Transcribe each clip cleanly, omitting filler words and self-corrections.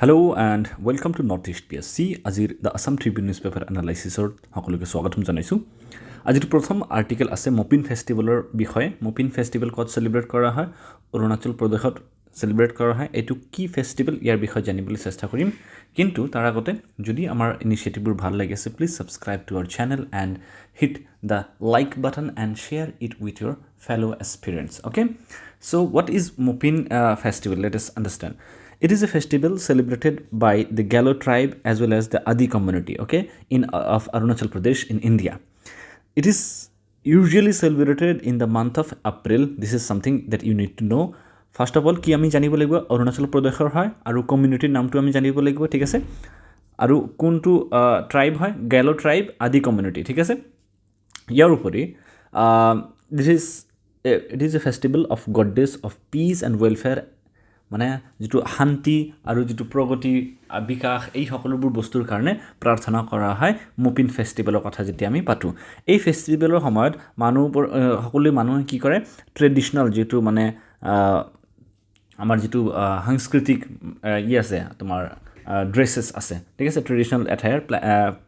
Hello and welcome to NORTHEAST PSC. Azir the Assam Tribune newspaper analysis or সকলোকে স্বাগতম জানাইছো। আজিৰ প্ৰথম article আছে মপিন ফেষ্টিভেলৰ বিষয়ে। মপিন ফেষ্টিভেল কত সেলিব্ৰেট কৰা হয়? অৰুণাচল প্ৰদেশত সেলিব্ৰেট কৰা হয়। এটো কি ফেষ্টিভেল ইয়াৰ বিষয়ে জানিবলৈ চেষ্টা কৰিম। কিন্তু তাৰ আগতে যদি আমাৰ ইনিচিয়েটিভবোৰ ভাল লাগিছে please subscribe to our channel and hit the like button and share it with your fellow aspirants. Okay, so what is Mopin festival? Let us understand. It is a festival celebrated by the Galo tribe as well as the Adi community, okay, of Arunachal Pradesh in India. It is usually celebrated in the month of April. This is something that you need to know. First of all, কি আমি জানিব লাগিব অৰুণাচল প্ৰদেশৰ হয় আৰু কমিউনিটিৰ নামটো আমি জানিব লাগিব, ঠিক আছে? আৰু কোনটো ট্ৰাইব হয়? গ্যালো ট্ৰাইব, আদি কমিউনিটি, ঠিক আছে? ইয়াৰ উপৰি it is a festival of goddess of peace and welfare, মানে যেটো শান্তি আৰু যেটো প্ৰগতি বিকাশ এই সকলোবোৰ বস্তুৰ কাৰণে প্ৰাৰ্থনা কৰা হয় মপিন ফেষ্টিভেলৰ কথা যেতিয়া আমি পাতো। এই ফেষ্টিভেলৰ সময়ত সকলো মানুহে কি কৰে ট্ৰেডিশনাল যেটো মানে আমাৰ যেটো সাংস্কৃতিক আছে তোমাৰ dresses আছে, ঠিক আছে? ট্ৰেডিশনাল attire,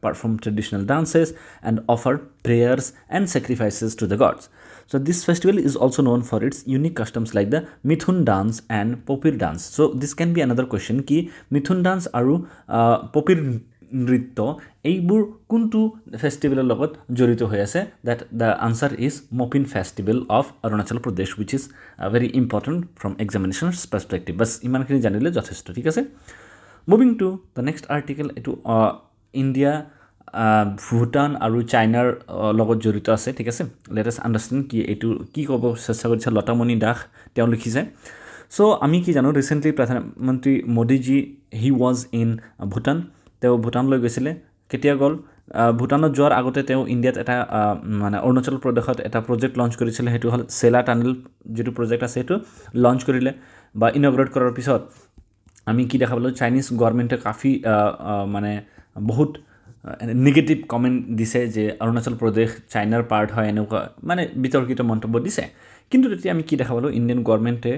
perform traditional dances and offer prayers and sacrifices to the gods. So this festival is also known for its unique customs like the Mithun dance and Popir dance. So this can be another question ki Mithun dance aru Popir নৃত্য এইবোৰ কোনটো ফেষ্টিভেলৰ লগত জড়িত হৈ আছে? that the answer is Mopin festival of Arunachal Pradesh, which is very important from examination's perspective. bas ইমানখিনি জানিলে যথেষ্ট, ঠিক আছে? Moving to the next article, etu India, Bhutan আৰু চাইনাৰ লগত জড়িত আছে, ঠিক আছে? Let us understand কি এটো কি ক'ব চেষ্টা কৰিছে লতামণি দাস তেওঁ লিখিছে। সো আমি কি জানো ৰিসেন্টলি প্ৰধানমন্ত্ৰী মোদীজি হি ওয়াজ ইন ভুটান। তেওঁ ভুটানলৈ গৈছিলে। কেতিয়া গ'ল? ভুটানত যোৱাৰ আগতে তেওঁ ইণ্ডিয়াত এটা মানে অৰুণাচল প্ৰদেশত এটা প্ৰজেক্ট লঞ্চ কৰিছিলে। হেতু হল সেলা টানেল যেটো প্ৰজেক্ট আছে হেতু লঞ্চ কৰিলে বা ইনগ্ৰেট কৰাৰ পিছত আমি কি দেখা পালো চাইনিজ গভৰ্নমেণ্টে কাফি মানে বহুত নেগেটিভ কমেন্ট দিছে যে অৰুণাচল প্ৰদেশ চাইনাৰ পাৰ্ট হয় এনেকুৱা মানে বিতৰ্কিত মন্তব্য দিছে। কিন্তু তেতিয়া আমি কি দেখা পালো ইণ্ডিয়ান গভৰ্নমেণ্টে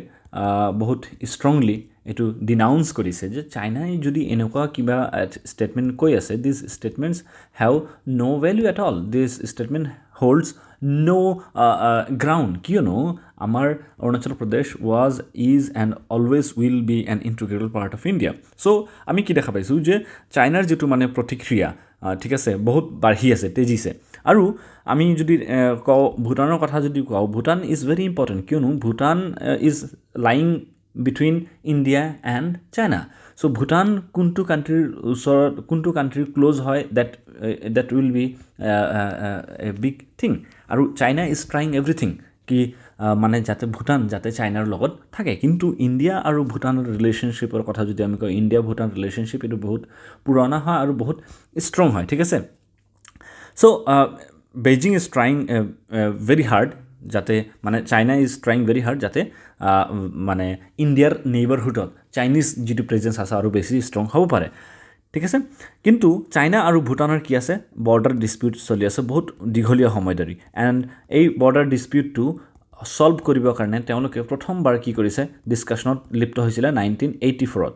বহুত ষ্ট্ৰংলি এটো ডিনাউন্স কৰিছে যে চাইনাই যদি এনেকুৱা কিবা ষ্টেটমেন্ট কৈ আছে, this statements have no value at all, this statement holds no ground, কিয়নো আমাৰ Arunachal Pradesh was is and always will be an integral part of India. so আমি কি দেখা পাইছো যে চাইনাৰ যেটো মানে প্ৰতিক্ৰিয়া, ঠিক আছে, বহুত বাঢ়ি আছে, তেজিছে। আৰু আমি যদি কও ভুটানৰ কথা যদি কও, ভুটান ইজ ভেৰি ইম্পৰ্টেণ্ট, কিয়নো Bhutan is lying between India and China. So Bhutan kuntu country usor kuntu country close hoy that will be a big thing. Aru China is trying everything ki মানে যাতে ভুটান যাতে চাইনাৰ লগত থাকে। কিন্তু ইণ্ডিয়া আৰু ভুটানৰ ৰিলেশনশিপৰ কথা যদি আমি কওঁ, ইণ্ডিয়া ভুটান ৰিলেশনশিপ এটো বহুত পুৰণা হয় আৰু বহুত ষ্ট্ৰং হয়, ঠিক আছে? So Beijing is trying very hard যাতে মানে China is trying very hard যাতে মানে ইণ্ডিয়াৰ নেইবাৰহুডত চাইনিজ যেটো প্ৰেজেন্স আছে আৰু বেছি ষ্ট্ৰং হ'ব পাৰে, ঠিক আছে? কিন্তু চাইনা আৰু ভুটানৰ কি আছে বৰ্ডাৰ ডিসপিউট চলি আছে বহুত দীঘলীয়া সময় ধৰি। এণ্ড এই বৰ্ডাৰ ডিসপিউটটো সলভ কৰিবৰ কাৰণে তেওঁলোকে প্ৰথমবাৰ কি কৰিছে ডিসকাশনত লিপ্ত হৈছিলে 1984ত।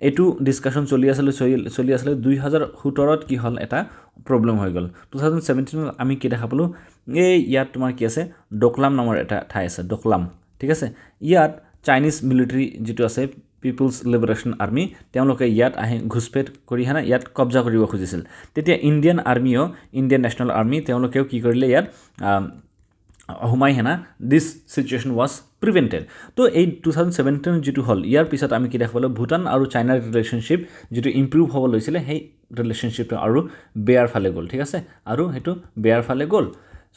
এটো ডিসকাশন চলি আছিল 2017ত কি হল এটা প্ৰবলেম হৈ গ'ল। 2017ত আমি কি দেখা পালো এই ইয়াত তোমাৰ কি আছে ডকলাম নামৰ এটা ঠাই আছে, ডকলাম, ঠিক আছে? ইয়াত চাইনিজ মিলিটাৰী যেটো আছে পিপলছ লিবাৰেশ্যন আৰ্মি তেওঁলোকে ইয়াত আহে ঘুসপেট কৰি হানা ইয়াত কব্জা কৰিব খুজিছিল। তেতিয়া ইণ্ডিয়ান আৰ্মিও ইণ্ডিয়ান নেশ্যনেল আৰ্মি তেওঁলোকেও কি কৰিলে ইয়াত হুমাই হেনা দিস সিচুৱেশ্যন ওয়াজ প্ৰিভেন্টেড। তো এই 2017 যেটো হল ইয়াৰ পিছত আমি কি দেখা পালো ভুটান আৰু চাইনাৰ ৰিলেশনশিপ যেটো ইম্প্ৰুভ হ'ব লৈছিলে সেই ৰিলেশনশিপটো আৰু বেয়াৰ ফালে গ'ল, ঠিক আছে? আৰু হেতু বেয়াৰ ফালে গ'ল।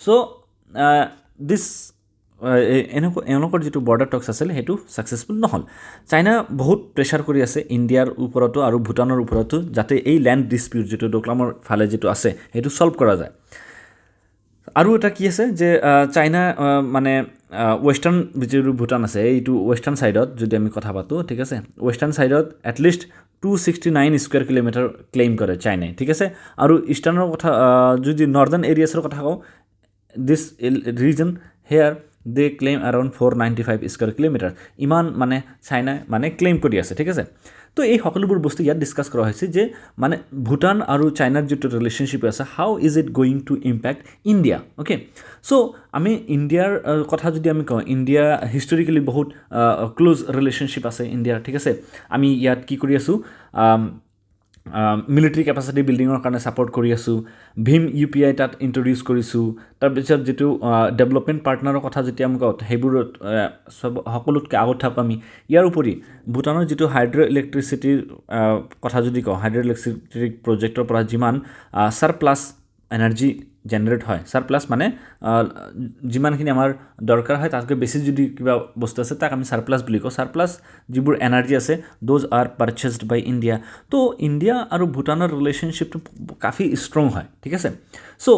সো দিস এনকৰ যেটো বৰ্ডাৰ টক্স আছিল হেতু সাকসেসফুল নহল। চাইনা বহুত প্ৰেছাৰ কৰি আছে ইণ্ডিয়াৰ ওপৰতো আৰু ভুটানৰ ওপৰতো যাতে এই ল্যান্ড ডিসপিউট যেটো ডকলামৰ ফালে যেটো আছে হেতু সলভ কৰা যায়। আৰু এটা কি আছে যে চাইনা মানে ওয়েস্টার্ন যেটো ভুটান আছে এইটো ওয়েস্টার্ন সাইডত যদি আমি কথা পাতো, ঠিক আছে? ওয়েস্টার্ন সাইডত এটলিষ্ট 269 স্কয়াৰ কিলোমিটাৰ ক্লেইম কৰে চাইনাই, ঠিক আছে? আৰু ইষ্টাৰ্ণৰ কথা যদি নৰ্দাৰ্ন এৰিয়াছৰ কথা কওঁ, this region here they claim around 495 square kilometre ইমান মানে চাইনা মানে ক্লেইম কৰি আছে ঠিক আছে তো এই সকলোবোৰ বস্তু ইয়াত ডিছকাছ কৰা হৈছে যে মানে ভূটান আৰু চাইনাৰ যিটো ৰিলেশ্যনশ্বিপ আছে how is it going to impact India okay so' আমি ইণ্ডিয়াৰ কথা যদি আমি কওঁ ইণ্ডিয়া হিষ্টৰিকেলি বহুত ক্ল'জ ৰিলেশ্যনশ্বিপ আছে ইণ্ডিয়াৰ ঠিক আছে আমি ইয়াত কি কৰি আছোঁ মিলিটাৰী কেপাচিটি বিল্ডিঙৰ কাৰণে ছাপৰ্ট কৰি আছোঁ ভীম UPI তাত ইণ্ট্ৰডিউচ কৰিছোঁ তাৰপিছত যিটো ডেভেলপমেণ্ট পাৰ্টনাৰৰ কথা যেতিয়া আমি কওঁ সেইবোৰত চব সকলোতকৈ আগত থাকোঁ আমি ইয়াৰ উপৰি ভূটানৰ যিটো হাইড্ৰ' ইলেক্ট্ৰিচিটিৰ কথা যদি কওঁ হাইড্ৰ' ইলেক্ট্ৰিচিটি প্ৰজেক্টৰ পৰা যিমান ছাৰপ্লাছ এনাৰ্জি জেনেৰেট হয় ছাৰপ্লাছ মানে যিমানখিনি আমাৰ দৰকাৰ হয় তাতকৈ বেছি যদি কিবা বস্তু আছে তাক আমি ছাৰপ্লাছ বুলি কওঁ ছাৰপ্লাছ যিবোৰ এনাৰ্জি আছে দ'জ আৰ পাৰচেছড বাই ইণ্ডিয়া তো ইণ্ডিয়া আৰু ভূটানৰ ৰিলেশ্যনশ্বিপটো কাফি ষ্ট্ৰং হয় ঠিক আছে চ'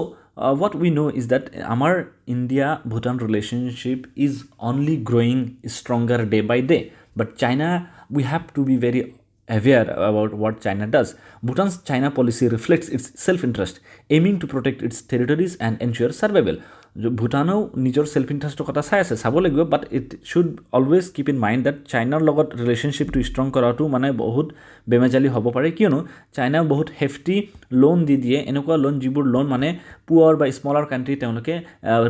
what we know is that our India-Bhutan relationship is only growing stronger day by day. But China, we have to be very aware about what China does. Bhutan's China policy reflects its self-interest, aiming to protect its territories and ensure survival. Bhutanও নিজৰ self ইন্টাৰেষ্টৰ কথা চাই আছে চাব লাগিব but it should always keep in mind that চাইনাৰ লগত ৰিলেশ্যনশ্বিপটো strong কৰাটো মানে বহুত বেমেজালি হ'ব পাৰে কিয়নো চাইনাও বহুত হেফটি লোন দি দিয়ে এনেকুৱা লোন যিবোৰ লোন মানে পুৱাৰ বা স্মলাৰ কাণ্ট্ৰি তেওঁলোকে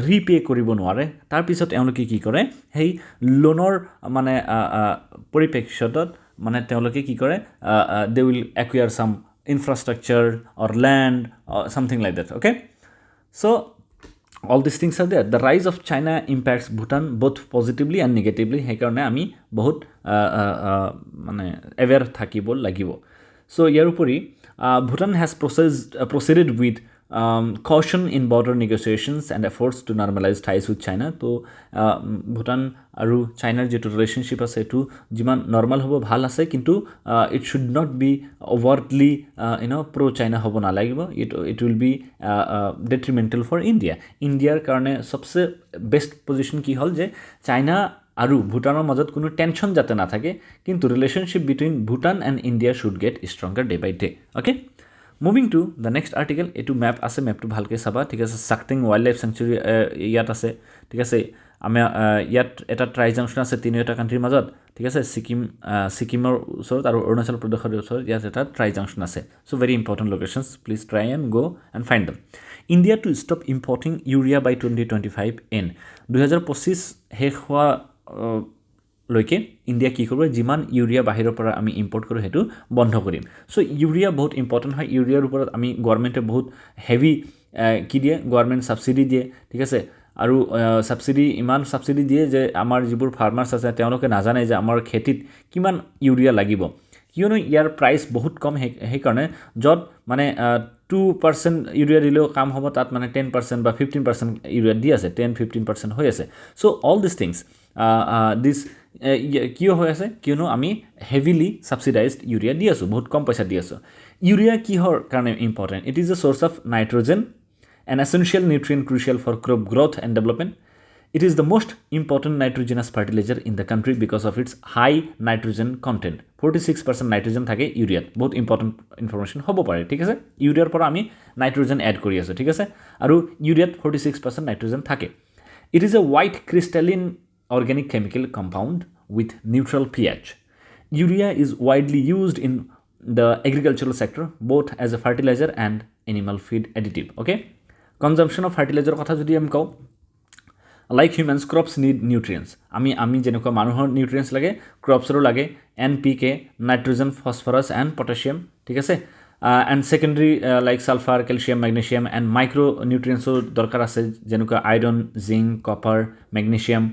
ৰিপে কৰিব নোৱাৰে তাৰপিছত তেওঁলোকে কি কৰে সেই লোনৰ মানে পৰিপ্ৰেক্ষিতত মানে তেওঁলোকে কি কৰে they will acquire some infrastructure or land something like that okay so all these things are there. The rise of China impacts Bhutan both positively and negatively. Hekarone ami bahut mane aware thakibo lagibo. So yarupori Bhutan has proceeded with caution in border negotiations and efforts to normalize ties with China. So Bhutan aru China jeto relationship ase etu jiman normal hobo bhal ase kintu it should not be overtly pro China hobo na lagibo it will be detrimental for Indiaৰ কাৰণে সবচে best position কি হল যে China আৰু ভুটানৰ মাজত কোনো tension যাতে না থাকে কিন্তু relationship between Bhutan and India should get stronger day by day okay moving to the next article এইটো মেপ আছে মেপটো ভালকৈ চাবা ঠিক আছে সাকটিং ৱাইল্ড লাইফ চেঞ্চুৰী ইয়াত আছে ঠিক আছে আমি ইয়াত এটা ট্ৰাই জাংচন আছে তিনিটা কাণ্ট্ৰিৰ মাজত ঠিক আছে ছিকিমৰ ওচৰত আৰু অৰুণাচল প্ৰদেশৰ ওচৰত ইয়াত এটা ট্ৰাই জাংচন আছে so very important locations please try and go and find them India to stop importing urea by 2025 and 2025 শেষ হোৱা লৈকে ইণ্ডিয়া কি কৰিব যিমান ইউৰিয়া বাহিৰৰ পৰা আমি ইম্পৰ্ট কৰোঁ সেইটো বন্ধ কৰিম সো ইউৰিয়া বহুত ইম্পৰ্টেণ্ট হয় ইউৰিয়াৰ ওপৰত আমি গভৰ্ণমেণ্টে বহুত হেভি কি দিয়ে গভৰ্ণমেণ্ট ছাবচিডি দিয়ে ঠিক আছে আৰু ছাবচিডি ইমান ছাবচিডি দিয়ে যে আমাৰ যিবোৰ ফাৰ্মাৰ্ছ আছে তেওঁলোকে নাজানে যে আমাৰ খেতিত কিমান ইউৰিয়া লাগিব কিয়নো ইয়াৰ প্ৰাইচ বহুত কম সেইকাৰণে য'ত মানে 2% ইউৰিয়া দিলেও কাম হ'ব তাত মানে 10% বা 15% ইউৰিয়া দি আছে 10-15% হৈ আছে সো অল দিছ থিংছ দিছ কিয় হৈ আছে কিয়নো আমি হেভিলি ছাবচিডাইজড ইউৰিয়া দি আছোঁ বহুত কম পইচা দি আছোঁ ইউৰিয়া কিহৰ কাৰণে important it is a source of nitrogen an essential nutrient crucial for crop growth and development. It is the most important nitrogenous fertilizer in the country because of its high nitrogen content. 46% nitrogen থাকে ইউৰিয়াত বহুত important information হ'ব পাৰে ঠিক আছে ইউৰিয়াৰ পৰা আমি nitrogen add কৰি আছোঁ ঠিক আছে আৰু ইউৰিয়াত 46% নাইট্ৰজেন থাকে It is a white crystalline organic chemical compound with neutral pH. Urea is widely used in the agricultural sector both as a fertilizer and animal feed additive. Okay? Consumption of fertilizer কথা যদি আমি কওঁ like humans crops need nutrients আমি যেনেকুৱা মানুহৰ nutrients লাগে cropsৰো লাগে NPK nitrogen phosphorus and potassium ঠিক আছে and secondary like sulfur calcium magnesium and micronutrients দৰকাৰ আছে যেনেকুৱা iron zinc copper magnesium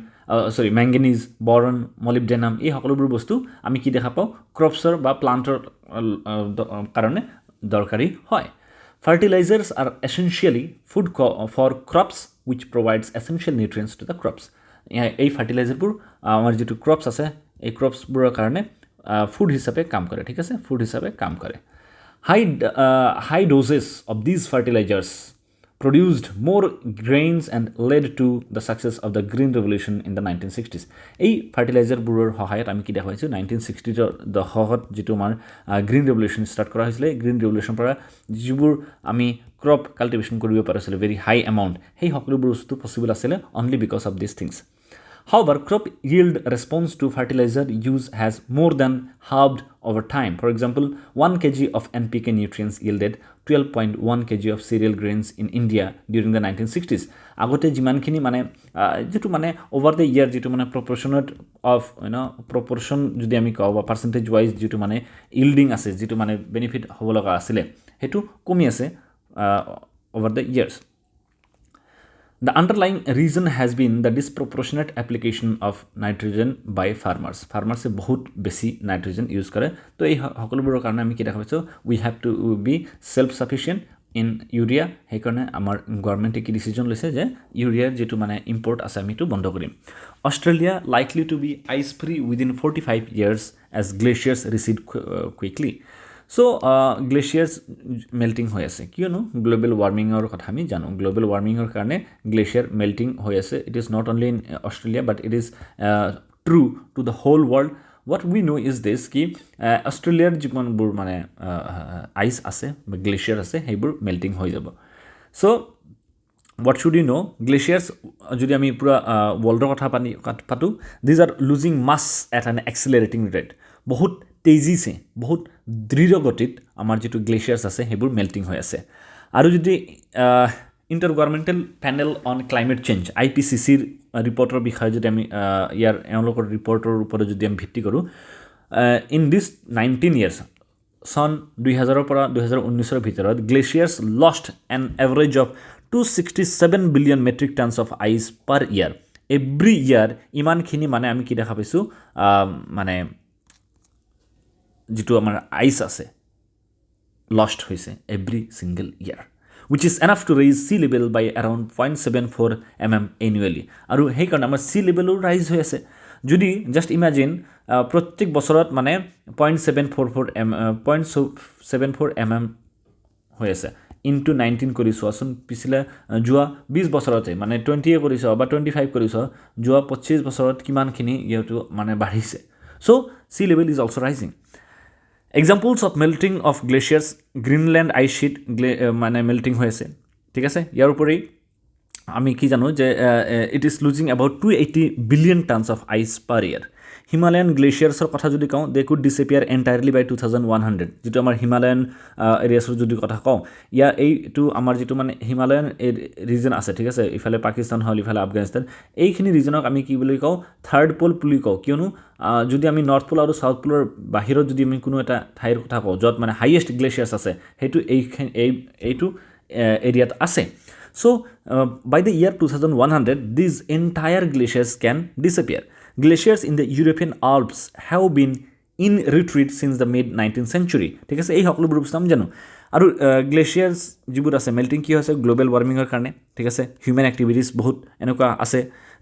manganese boron molybdenum এই সকলোবোৰ বস্তু আমি কি দেখা পাওঁ ক্ৰপছৰ বা প্লান্টৰ কাৰণে দৰকাৰী হয় Fertilizers are essentially food for crops which provides essential nutrients to the crops. এই ফাৰ্টিলাইজাৰবোৰ আমাৰ যেটো ক্ৰপছ আছে এই ক্ৰপছবোৰৰ কাৰণে ফুড হিচাপে কাম কৰে ঠিক আছে ফুড হিচাপে কাম কৰে High doses of these fertilizers produced more grains and led to the success of the Green Revolution in the 1960s. এই ফাৰ্টিলাইজাৰবোৰৰ সহায়ত আমি কি দেখা পাইছোঁ 1960ৰ দশকত যিটো আমাৰ গ্ৰীণ ৰেভলিউশ্যন ষ্টাৰ্ট কৰা হৈছিলে গ্ৰীণ ৰেভলিউশ্যনৰ পৰা যিবোৰ আমি ক্ৰপ কাল্টিভেশ্যন কৰিব পাৰিছিলোঁ ভেৰি হাই এমাউণ্ট সেই সকলোবোৰ বস্তু পচিবল আছিলে only because of this things However, crop yield response to fertilizer use has more than halved over time. For example, 1 kg of NPK nutrients yielded 12.1 kg of cereal grains in India during the 1960s. Agote jimankhini mane jitu mane over the year jitu mane proportionate of proportion jodi ami kaw ba percentage wise jitu mane yielding ase jitu mane benefit hobolaga asile hetu komi ase over the years. The underlying reason has been the disproportionate application of nitrogen by farmers. Farmers se bahut besi nitrogen use kare. To ei hokoloburer karone ami ki dekha paisu we have to be self sufficient in urea. Hei karone amar government ki decision loise je urea jetu mane import ase ami tu bondo korim. Australia likely to be ice free within 45 years as glaciers recede quickly. So glaciers melting হৈ আছে কিয়নো global ওয়াৰ্মিংৰ কথা আমি জানো global ওয়াৰ্মিংৰ কাৰণে glacier melting হৈ আছে it is not only in Australia but it is true to the whole world what we know is this কি অস্ট্ৰেলিয়াৰ যিমানবোৰ মানে আইস আছে বা গ্লেচিয়াৰ আছে সেইবোৰ মেল্টিং হৈ যাব so what should you know glaciers যদি আমি পুৰা ওয়াৰ্ল্ডৰ কথা পাতো these are losing mass at an accelerating rate বহুত তেজি সে বহুত দৃঢ় গতিত আমাৰ যেটো গ্লেচিয়াৰ্স আছে হেবোৰ মেল্টিং হৈ আছে আৰু যদি intergovernmental panel on climate change IPCC ৰ ৰিপৰ্টৰ বিষয়ে যদি আমি ইয়াৰ এওঁলোকৰ ৰিপৰ্টৰ ওপৰত যদি আমি ভিত্তি কৰো ইন দিস 19 ইয়াৰ্স সন 2000 ৰ পৰা 2019 ৰ ভিতৰত glaciers lost an average of 267 billion metric tonnes of ice per year every year ইমানখিনি মানে আমি কি দেখা পাইছো মানে যিটো আমাৰ আইস আছে লষ্ট হৈছে every single year which is enough to raise sea level by around 0.74 mm annually আৰু হেই কাৰণ আমাৰ sea level ৰাইজ হৈ আছে যদি জাস্ট ইমাজিন প্ৰত্যেক বছৰত মানে 0.74 mm হৈ আছে ইনটু 19 কৰিছো আসুন পিছলা জুৱা 20 বছৰতে মানে 20 কৰিছো বা 25 কৰিছো জুৱা 25 বছৰত কিমানখিনি ইয়টো মানে বাঢ়িছে so sea level is also rising. Examples of melting of glaciers Greenland ice sheet মানে melting হয়েছে ঠিক আছে ইয়াৰ উপৰি আমি কি জানো যে it is losing about 280 billion tons of ice per year. Himalayan glaciers ৰ কথা যদি কওঁ they could disappear entirely by 2100 যেটো আমাৰ হিমালয়ান এৰিয়াছ যদি কথা কওঁ ইয়া এইটো আমাৰ যেটো মানে হিমালয়ান ৰিজন আছে ঠিক আছে ইফালে পাকিস্তান হল ইফালে আফগানিস্তান এইখিনি ৰিজনক আমি কি বুলি কওঁ থাৰ্ড পোল বুলি কওঁ কিয়নো যদি আমি নৰ্থ পোল আৰু সাউথ পোলৰ বাহিৰত যদি আমি কোনো এটা ঠাইৰ কথা কওঁ যত মানে হাইয়েষ্ট গ্লেচিয়াৰ্স আছে হেতু এইটো এৰিয়াত আছে so by the year 2100 these entire glaciers can disappear. Glaciers in the European Alps have been in retreat since the mid 19th century ঠিক আছে এই সকলোবোৰ বস্তু আমি জানো আৰু গ্লেচিয়াৰ্স যিবোৰ আছে মেল্টিং কি হৈছে গ্লোবাল ওয়াৰ্মিংৰ কাৰণে ঠিক আছে হিউম্যান এক্টিভিটিজ বহুত এনেকুৱা আছে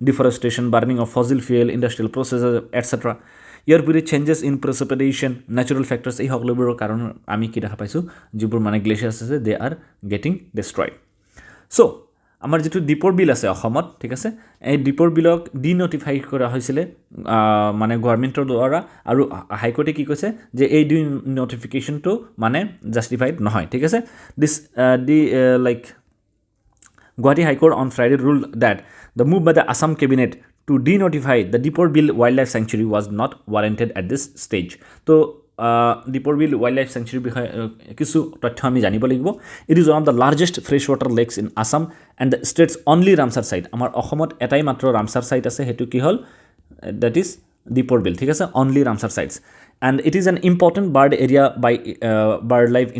deforestation burning of fossil fuel industrial processes etcetera ইয়াৰ উপৰি changes in precipitation natural factors এই সকলোবোৰৰ কাৰণ আমি কি দেখা পাইছো যিবোৰ মানে গ্লেচিয়াৰ্স আছে দে আৰ গেটিং ডিষ্ট্ৰয়ড so আমাৰ যেটো দীপৰ বিল আছে অসমত ঠিক আছে এই দীপৰ বিলক ডিনোটিফাই কৰা হৈছিল মানে গভৰ্নমেন্টৰ দ্বাৰা আৰু হাইকোৰ্টে কি কৈছে যে এই ডিনোটিফিকেশনটো মানে জাস্টিফাইড নহয় ঠিক আছে this like Guwahati High Court on Friday ruled that the move by the Assam cabinet to denotify the Dipor Bill Wildlife Sanctuary was not warranted at this stage. So Dipor Bill Wildlife Sanctuary kisu তথ্য আমি জানিব লাগিব it is one of the largest freshwater lakes in Assam and the state's only Ramsar site আমাৰ অসমত এটাই মাত্ৰ Ramsar site আছে হেতু কি হল that is Dipor Bill ঠিক আছে only Ramsar sites and it is an important bird area by BirdLife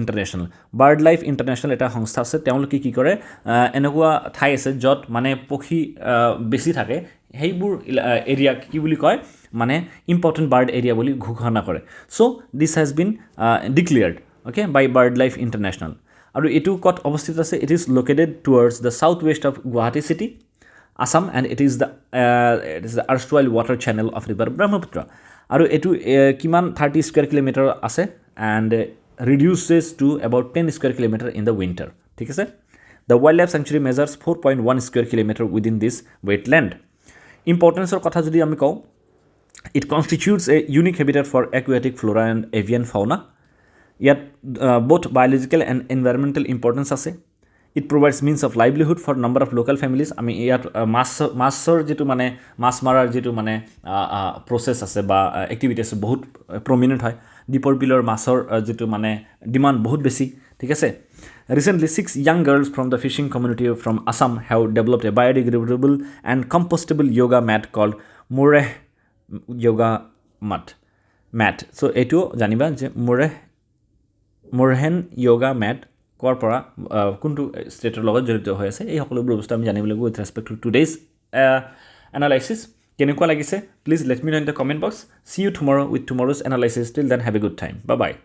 International এটা সংস্থা আছে তেওঁলোকে কি কৰে এনেকুৱা ঠাই আছে যত মানে পক্ষী বেছি থাকে হেইবোৰ এৰিয়া কি বুলি কয় মানে important bird area বুলি ঘোষণা কৰে so this has been declared okay by BirdLife International আৰু এটো কত অৱস্থিত আছে it is located towards the southwest of Guwahati city Assam and it is the erstwhile water channel of river Brahmaputra আৰু এটো কিমান 30 square kilometer আছে and reduces to about 10 square kilometer in the winter ঠিক আছে The wildlife sanctuary measures 4.1 square kilometer within this wetland. Importance of কথা যদি আমি কওঁ, it constitutes a unique habitat for aquatic flora and avian fauna. Yet both biological and environmental importance আছে. It provides means of livelihood for number of local families. আমি ইয়াত মাছৰ যেটো মানে মাছ মাৰাৰ যেটো মানে প্ৰসেস আছে বা এক্টিভিটি আছে বহুত প্ৰমিনেন্ট হয় দীপৰ বিলৰ মাছৰ যেটো মানে ডিমান্ড বহুত বেছি ঠিক আছে Recently 6 young girls from the fishing community from Assam have developed a biodegradable and compostable yoga mat called Mureh yoga mat so eto janiba je Murehen yoga mat কৰ পৰা কোনটো ষ্টেটৰ লগত জড়িত হৈ আছে এই সকলোবোৰ বস্তু আমি জানিব লাগিব with respect to today's analysis কেনেকুৱা লাগিছে please let me know in the comment box see you tomorrow with tomorrow's analysis till then have a good time bye bye